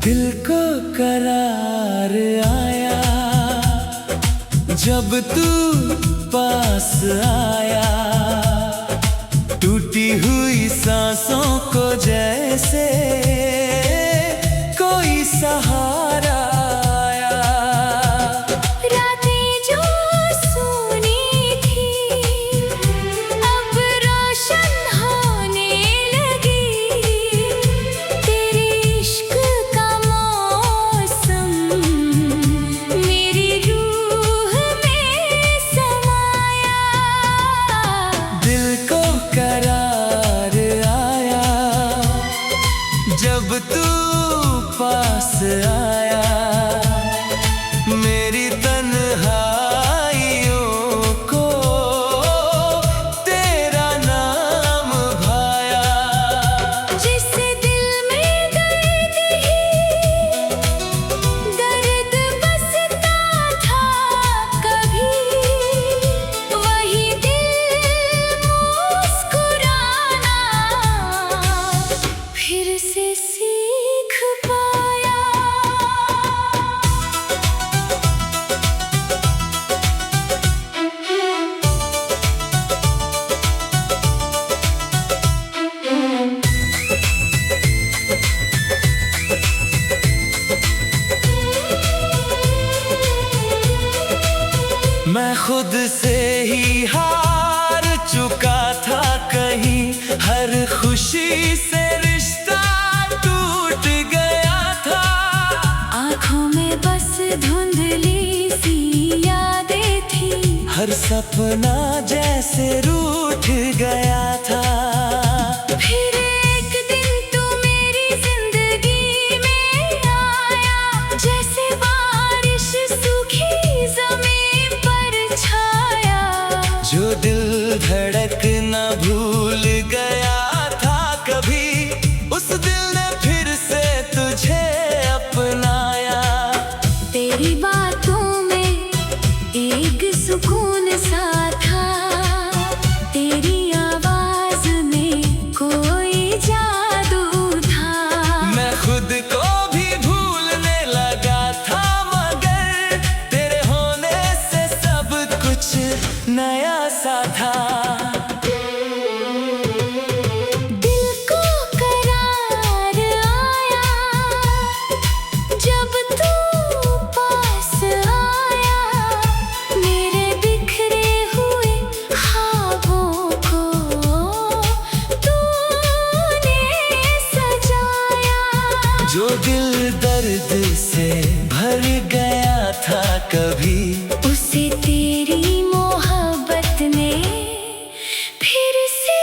दिल को करार आया जब तू पास आया। टूटी हुई सांसों को जैसे कोई सहारा आया। रातें जो सूनी थी अब रोशन होने लगी। तेरे इश्क का मौसम मेरी रूह में समाया। दिल को करार आया जब तू पास आया। मेरी तन्हाइयों को तेरा नाम भाया। जिस दिल में दर्द ही दर्द बसता था कभी, वही दिल मुस्कुराना फिर से सीख पाया। मैं खुद से ही हार चुका था कहीं, हर खुशी से रिश्ता टूट गया था। आँखों में बस धुंधली सी यादें थी, हर सपना जैसे रूठ गया था। फिर एक दिन तू मेरी जिंदगी में आया, जैसे बारिश सूखी जमीन पर छाया। जो दिल धड़कना भूल गया था कभी, उस दिल ने फिर से तुझे अपनाया। तेरी बातों में एक सुकून सा था, तेरी आवाज में कोई जादू था। मैं खुद को भी भूलने लगा था, मगर तेरे होने से सब कुछ नया सा था। दिल को करार आया जब तू पास आया। मेरे बिखरे हुए ख्वाबों को तूने सजाया। जो दिल दर्द से भर गया था कभी, उसे तेरी मोहब्बत ने फिर से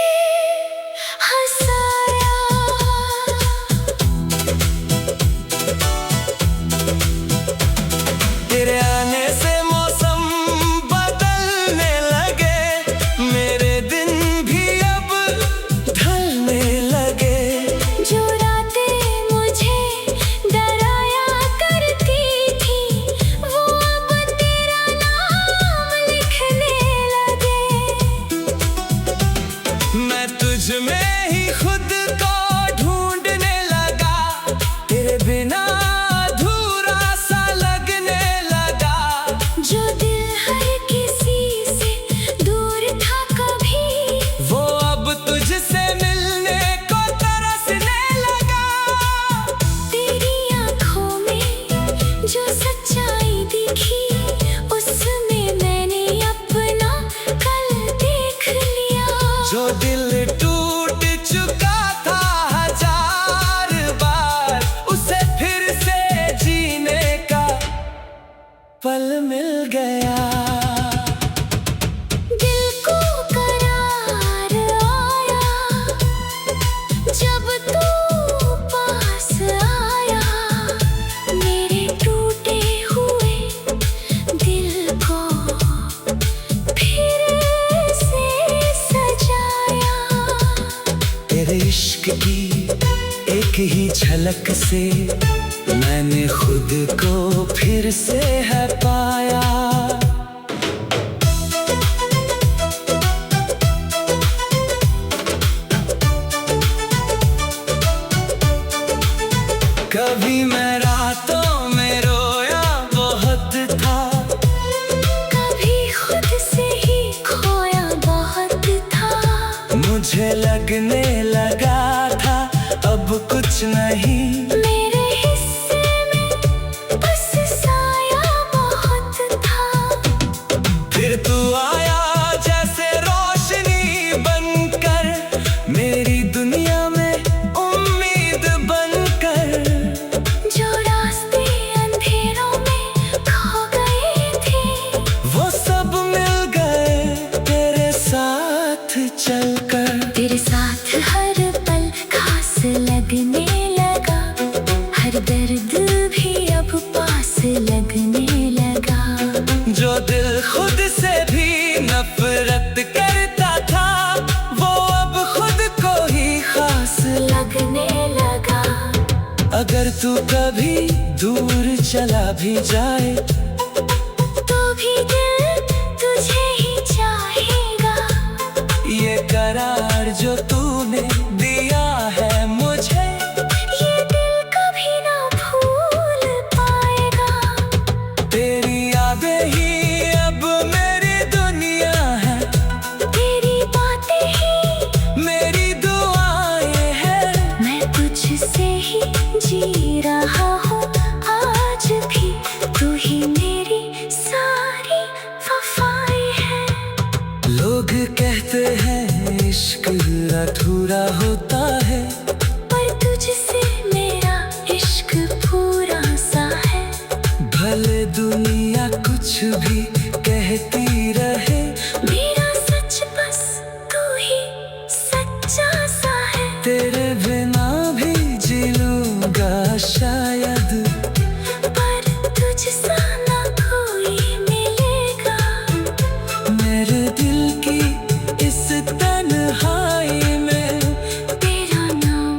हंसाया। तेरे आने से मौसम बदलने लगे, मेरे दिन भी अब ढलने लगे। जो रातें मुझे डराया करती थी, वो अब तेरा नाम लिखने लगे। मैं तुझ में ही खुद को ढूंढने लगा, तेरे बिना अधूरा सा लगने लगा। जो दिल हर किसी से दूर था कभी, वो अब तुझसे मिलने को तरसने लगा। तेरी आँखों में जो सच्चाई दिखी, उसमें मैंने अपना कल देख लिया। जो दिल टूट चुका था हजार बार, उसे फिर से जीने का पल मिल गया। दिल को करार आया जब तू पास आया। मेरे टूटे हुए दिल को फिर से सजाया। तेरे इश्क की एक ही झलक से मैंने खुद को फिर से है पाया। कभी मैं कुछ नहीं। मेरे हिस्से में बस साया बहुत था। फिर तू आया जैसे रोशनी बनकर, मेरी दुनिया में उम्मीद बनकर। जो रास्ते अंधेरों में खो गए थे, वो सब मिल गए तेरे साथ चलकर। तेरे साथ हर पल खास लगने लगा, हर दर्द भी अब पास लगने लगा। जो दिल खुद से भी नफरत करता था, वो अब खुद को ही खास। लगने लगा। अगर तू कभी दूर चला भी जाए, तो भी दिल तुझे ही चाहेगा। ये करार जो तूने दिया है मुझे, ये दिल कभी ना भूल पाएगा। तेरी यादें ही अब मेरी दुनिया है, तेरी बातें ही मेरी दुआएं हैं। मैं तुझसे ही जी रहा हूँ आज भी, तू ही मेरी सारी वफाएं हैं। लोग कहते हैं इश्क अधूरा होता है, पर तुझसे मेरा इश्क पूरा सा है। भले दुनिया कुछ भी कहती रहे, मेरा सच बस तू ही सच्चा सा है। तेरे बिना भी जी लूंगा शायद, पर तुझसा ना कोई मिलेगा। मेरे दिल की इस तन्हाई में तेरा नाम।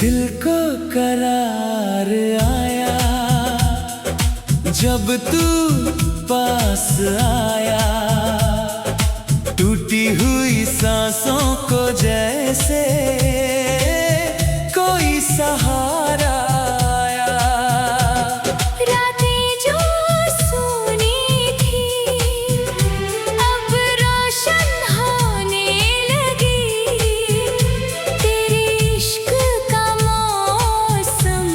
दिल को करार आया जब तू पास आया। टूटी हुई सांसों को जैसे कोई सहारा आया। रातें जो सोनी थी अब रोशन होने लगी। तेरे इश्क का मौसम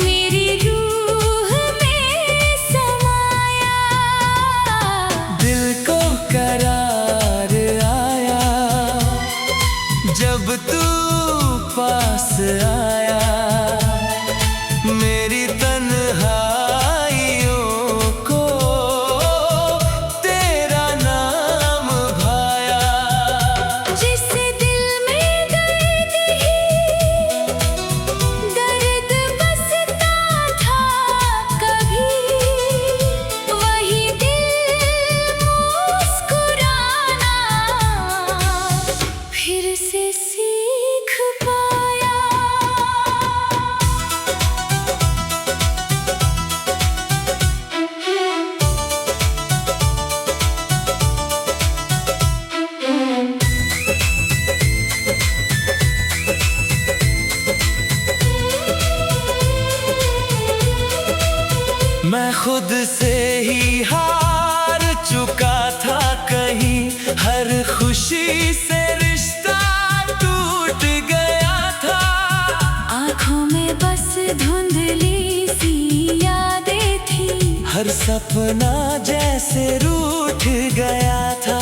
मेरी रूह में समाया। दिल को करार आया जब तू पास आया। मेरी तन्हाइयों को तेरा नाम भाया। जिस दिल में दर्द ही दर्द बसता था कभी, वही दिल मुस्कुराना फिर से सीख पाया। मैं खुद से ही हार चुका था कहीं, हर खुशी से रिश्ता टूट गया था। आँखों में बस धुंधली सी यादें थी, हर सपना जैसे रूठ गया था।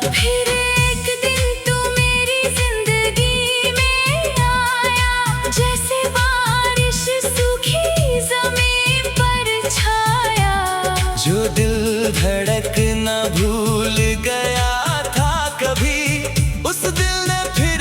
फिर एक दिन तू मेरी जिंदगी में आया, जैसे बारिश सूखी जमीन पर छाया। जो दिल धड़कना भूल गया था कभी, उस दिल ने फिर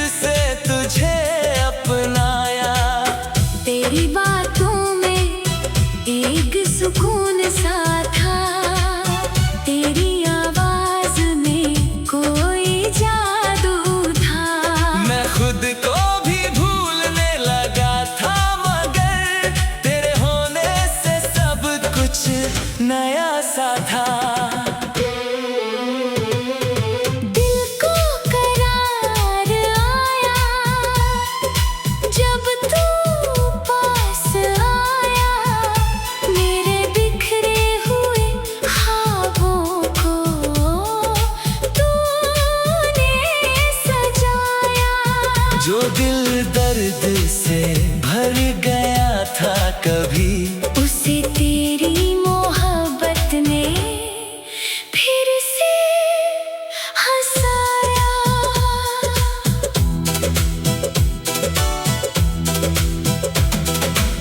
जो दिल दर्द से भर गया था कभी, उसे तेरी मोहब्बत ने फिर से हंसाया।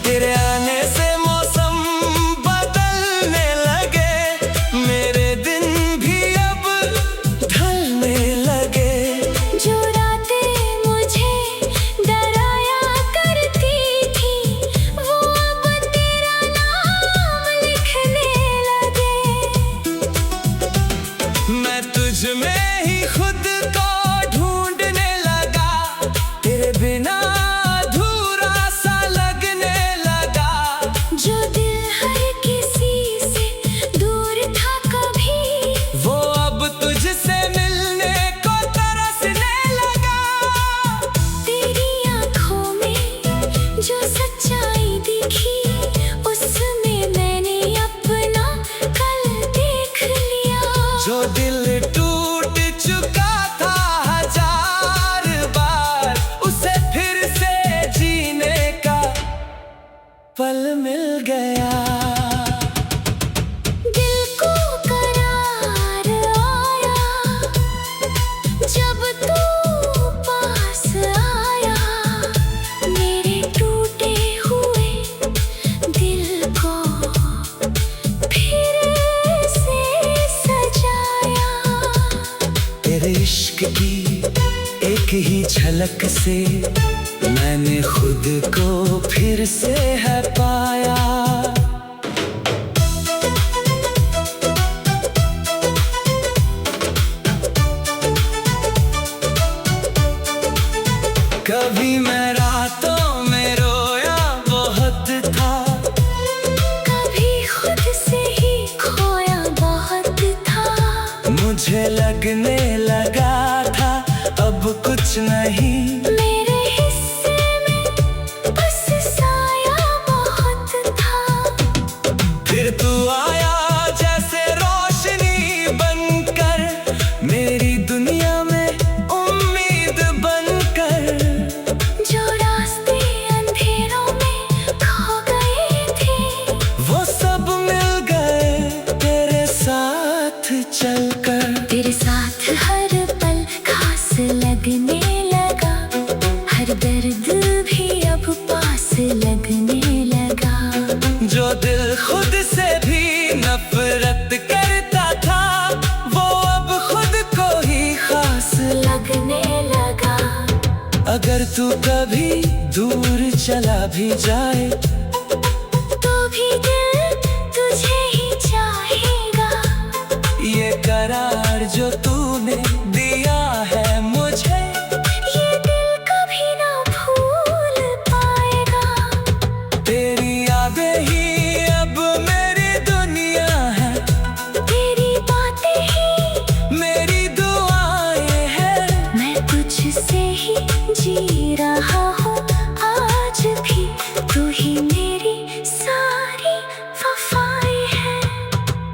तेरे आने से मौसम बदलने लगे, मेरे दिन भी अब ढलने लगे। जो रातें मुझे डराया करती थी, वो अब तेरा नाम लिखने लगे। मैं तुझ में ही खुद को ढूंढने लगा, तेरे बिना अधूरा सा लगने लगा। जो दिल हर किसी से दूर था कभी, वो अब तुझसे मिलने को तरसने लगा। तेरी आँखों में जो सच्चाई दिखी, उसमें मैंने अपना कल देख लिया। जो दिल टूट चुका था हजार बार, उसे फिर से जीने का पल मिल गया। दिल को करार आया जब तू पास आया। मेरे टूटे हुए दिल को फिर से सजाया। तेरे इश्क की एक ही झलक से मैंने खुद को फिर से है पाया। कभी मैं रातों में रोया बहुत था, कभी खुद से ही खोया बहुत था। मुझे लगने लगा था अब कुछ नहीं। मेरे हिस्से में बस साया बहुत था। फिर तू आया जैसे रोशनी बनकर, मेरी दुनिया में उम्मीद बनकर। जो रास्ते अंधेरों में खो गए थे, वो सब मिल गए तेरे साथ चलकर। तेरे साथ हर पल खास लगने लगा। हर दर्द भी अब पास लगने लगा। जो दिल खुद से भी नफरत करता था, वो अब खुद को ही खास लगने लगा। अगर तू कभी दूर चला भी जाए, तो भी दिल तुझे ही चाहेगा। ये करार जो तूने दिया है मुझे, ये दिल कभी ना भूल पाएगा। तेरी यादें ही अब मेरी दुनिया है, तेरी बातें ही मेरी दुआएं हैं। मैं तुझसे ही जी रहा हूँ आज भी। तू ही मेरी सारी वफाएं हैं।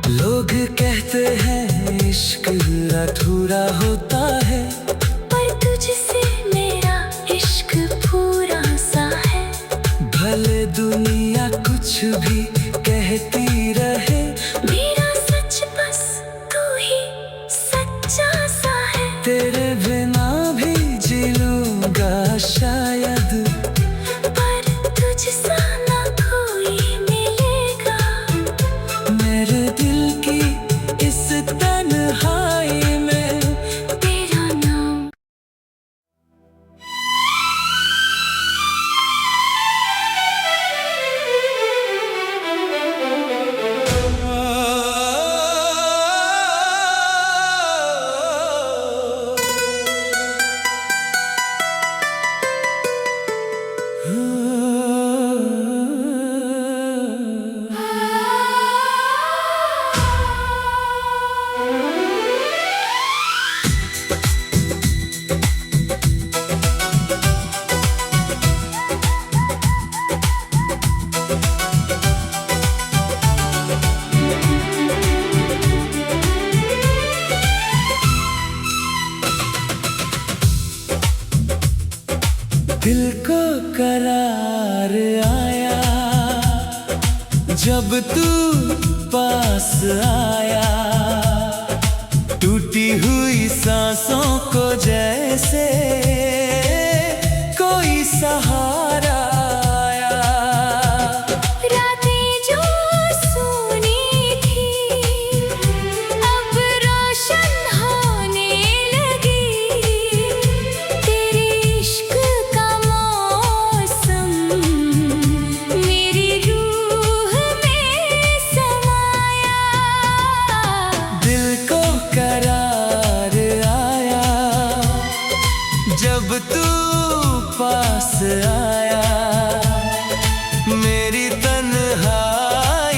लोग कहते हैं इश्क अधूरा होता है, पर तुझसे मेरा इश्क पूरा सा है। भले दुनिया कुछ भी कहती रहे, मेरा सच बस तू ही सच्चा सा है। तेरे बिना भी जी लूंगा शायद, पर तुझसा ना कोई मिलेगा। मेरे दिल की इस तन्हाई में तेरा नाम दिल को करार आया जब तू पास आया। टूटी हुई सांसों को जैसे कोई सहारा आया। रातें जो सोनी थी अब रोशन होने लगी। तेरे इश्क का मौसम मेरी रूह में समाया। दिल को करार आया जब तू पास आया। मेरी तन्हाइयों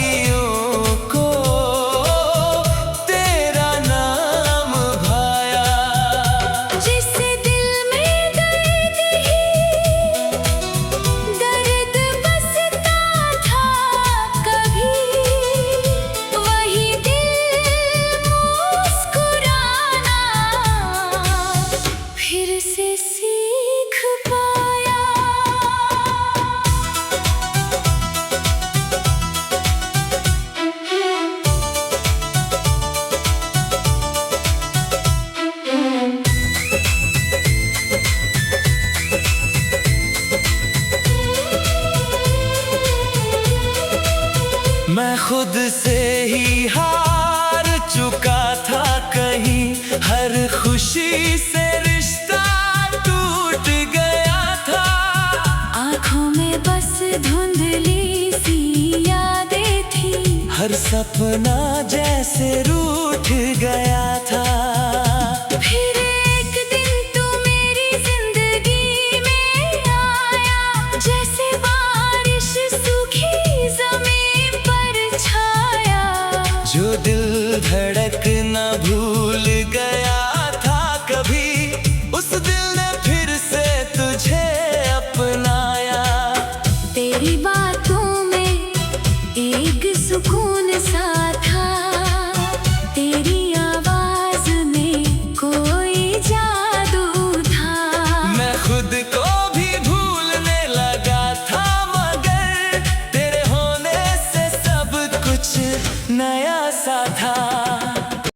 को तेरा नाम भाया। जिस दिल में दर्द ही दर्द बसता था कभी, वही दिल मुस्कुराना फिर से सीख पाया। मैं खुद से ही हार चुका था कहीं, हर खुशी से रिश्ता टूट गया था। आँखों में बस धुंधली सी यादें थी, हर सपना जैसे रूठ गया